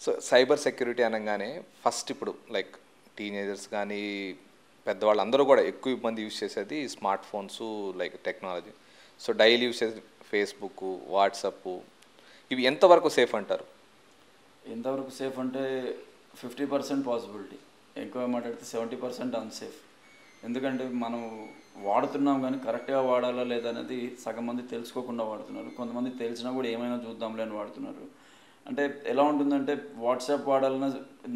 So cyber security అనగానే first ఇప్పుడు like teenagers కానీ పెద్దవాళ్ళు అందరూ కూడా ఎక్కువ మంది యూజ్ చేసేది smart phones like technology. So daily use చేసే ఫేస్బుక్, వాట్సప్ ఇవి ఎంతవరకు సేఫ్ అంటారు? ఎంతవరకు సేఫ్ అంటే 50% పాసిబిలిటీ, ఎక్కువ మాట్లాడితే 70% అన్సేఫ్. ఎందుకంటే మనం వాడుతున్నాం కానీ కరెక్ట్గా వాడాలా లేదా అనేది సగం మంది తెలుసుకోకుండా వాడుతున్నారు. కొంతమంది తెలిసినా కూడా ఏమైనా చూద్దాంలే అని వాడుతున్నారు. అంటే ఎలా ఉంటుందంటే వాట్సాప్ వాడాలన్నా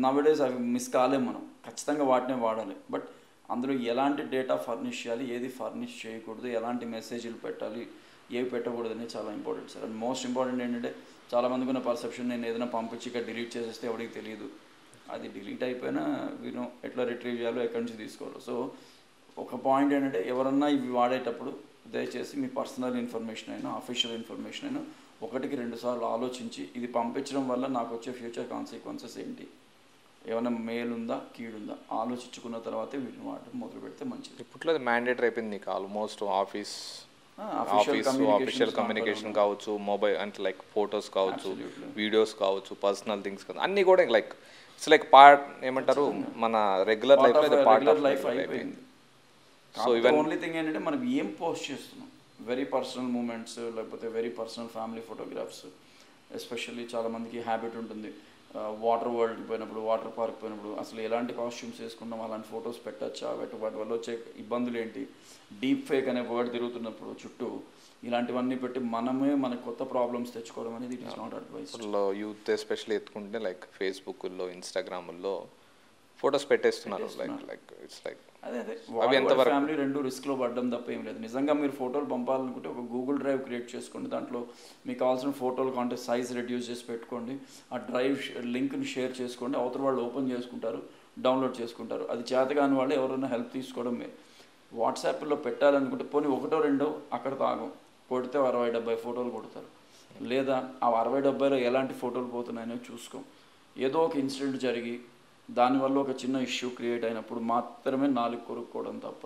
నవేడేస్ అవి మిస్ కాలేము, మనం ఖచ్చితంగా వాటినే వాడాలి. బట్ అందులో ఎలాంటి డేటా ఫర్నిష్ చేయాలి, ఏది ఫర్నిష్ చేయకూడదు, ఎలాంటి మెసేజ్లు పెట్టాలి, ఏవి పెట్టకూడదు అనేది చాలా important sir. And most important ఏంటంటే చాలామందికి ఉన్న పర్సెప్షన్, నేను ఏదైనా పంపించి ఇక్కడ డిలీట్ చేసేస్తే ఎవరికి తెలియదు. అది డిలీట్ అయిపోయినా వీను ఎట్లా రిట్రీవ్ చేయాలో ఎక్కడి నుంచి తీసుకోవాలో. సో ఒక పాయింట్ ఏంటంటే ఎవరన్నా ఇవి వాడేటప్పుడు దయచేసి మీ పర్సనల్ ఇన్ఫర్మేషన్ అయినా అఫీషియల్ ఇన్ఫర్మేషన్ అయినా 1-2 సార్లు ఆలోచించి ఇది పంపించడం వల్ల నాకు వచ్చే ఫ్యూచర్ కాన్సిక్వెన్సెస్ ఏంటి, ఏమైనా మేలు ఉందా కీడుందా ఆలోచించుకున్న తర్వాతే వీటిని వాడడం మొదలు పెడితే మంచిది. ఇప్పట్లో అది మ్యాండేటరీ అయిపోయింది నీకు ఆల్మోస్ట్. ఆఫీషియల్ కమ్యూనికేషన్ కావచ్చు, మొబైల్ అంటే లైక్ ఫొటోస్ కావచ్చు, వీడియోస్ కావచ్చు, పర్సనల్ థింగ్స్ కావచ్చు, అన్నీ కూడా లైక్ ఇట్స్ లైక్ పార్ట్ ఏమంటారు మన రెగ్యులర్ లైఫ్ అయిపోయింది. సో ఇవన్నీ ఓన్లీ థింగ్ ఏంటంటే మనం ఏం పోస్ట్ చేస్తున్నాం, వెరీ పర్సనల్ మూమెంట్స్ లేకపోతే very personal family photographs. Especially చాలామందికి హ్యాబిట్ ఉంటుంది వాటర్ వరల్డ్కి పోయినప్పుడు, వాటర్ పార్క్ పోయినప్పుడు అసలు ఎలాంటి కాస్ట్యూమ్స్ వేసుకున్నాం అలాంటి ఫొటోస్ పెట్టచ్చా, వాటి వల్ల వచ్చే ఇబ్బందులు ఏంటి, డీప్ ఫేక్ అనే వర్డ్ తిరుగుతున్నప్పుడు చుట్టూ ఇలాంటివన్నీ పెట్టి మనమే మనకు కొత్త ప్రాబ్లమ్స్ తెచ్చుకోవడం అనేది it is not advice. Youth especially ఎత్తుకుంటే లైక్ ఫేస్బుక్లో, ఇన్స్టాగ్రామ్లో ఫొటోస్ పెట్టేస్తున్నారు. లైక్ ఇట్స్ లైక్ అదే ఫ్యామిలీ రెండు రిస్క్లో పడడం తప్ప ఏం లేదు. నిజంగా మీరు ఫోటోలు పంపాలనుకుంటే ఒక గూగుల్ డ్రైవ్ క్రియేట్ చేసుకోండి, దాంట్లో మీకు కావాల్సిన ఫోటోలు కాంటే సైజ్ రెడ్యూస్ చేసి పెట్టుకోండి, ఆ డ్రైవ్ లింక్ని షేర్ చేసుకోండి, అవతల వాళ్ళు ఓపెన్ చేసుకుంటారు, డౌన్లోడ్ చేసుకుంటారు. అది చేతగాని వాళ్ళు ఎవరైనా హెల్ప్ తీసుకోవడం మీరు వాట్సాప్లో పెట్టాలనుకుంటే పోనీ 1-2 అక్కడ తాగం కొడితే 60-70 ఫోటోలు కొడతారు. లేదా ఆ 60-70లో ఎలాంటి ఫోటోలు పోతున్నాయో చూసుకోం. ఏదో ఒక ఇన్సిడెంట్ జరిగి దానివల్ల ఒక చిన్న ఇష్యూ క్రియేట్ అయినప్పుడు మాత్రమే నాలుగు కొరుక్కోవడం తప్ప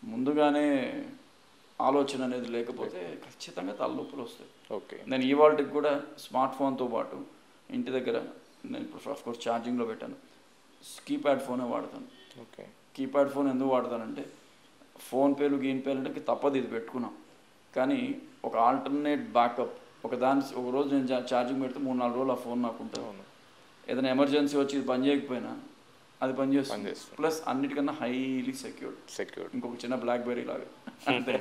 ముందుగానే ఆలోచన అనేది లేకపోతే ఖచ్చితంగా తలనొప్పులు వస్తాయి. ఓకే, నేను ఇవాళకి కూడా స్మార్ట్ ఫోన్తో పాటు ఇంటి దగ్గర నేను ఇప్పుడు ఆఫ్కోర్స్ ఛార్జింగ్లో పెట్టాను, కీప్యాడ్ ఫోనే వాడతాను. ఓకే, కీప్యాడ్ ఫోన్ ఎందుకు వాడతానంటే ఫోన్పేలు గీన్పేలు అంటే తప్పదు, ఇది పెట్టుకున్నాం. కానీ ఒక ఆల్టర్నేట్ బ్యాకప్ ఒక రోజు నేను ఛార్జింగ్ పెడితే 3-4 రోజులు ఆ ఫోన్ నాకు ఉంటుంది. ఏదైనా ఎమర్జెన్సీ వచ్చి ఇది పని చేయకపోయినా అది పనిచేస్తుంది. ప్లస్ అన్నిటికన్నా హైలీ సెక్యూర్డ్. ఇంకొక చిన్న బ్లాక్బెర్రీ లాగా అంతే.